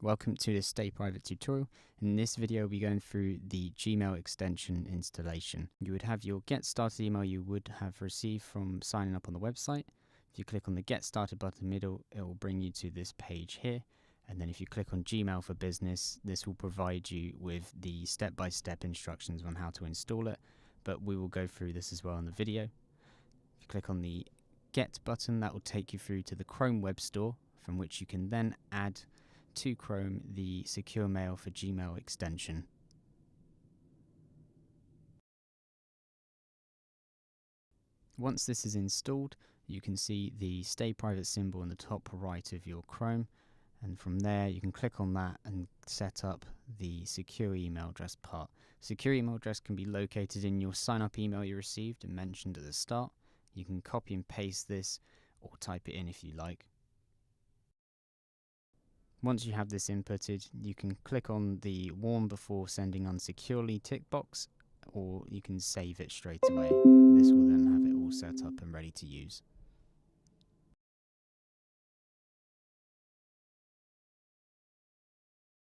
Welcome to this StayPrivate tutorial. In this video, we'll be going through the Gmail extension installation. You would have your Get Started email you would have received from signing up on the website. If you click on the Get Started button in the middle, it will bring you to this page here. And then if you click on Gmail for Business, this will provide you with the step-by-step instructions on how to install it. But we will go through this as well in the video. If you click on the Get button, that will take you through to the Chrome Web Store, from which you can then add to Chrome the Secure Mail for Gmail extension. Once this is installed, you can see the StayPrivate symbol in the top right of your Chrome, and from there you can click on that and set up the secure email address part. Secure email address can be located in your sign up email you received and mentioned at the start. You can copy and paste this or type it in if you like. Once you have this inputted, you can click on the warn before sending unsecurely tick box, or you can save it straight away. This will then have it all set up and ready to use.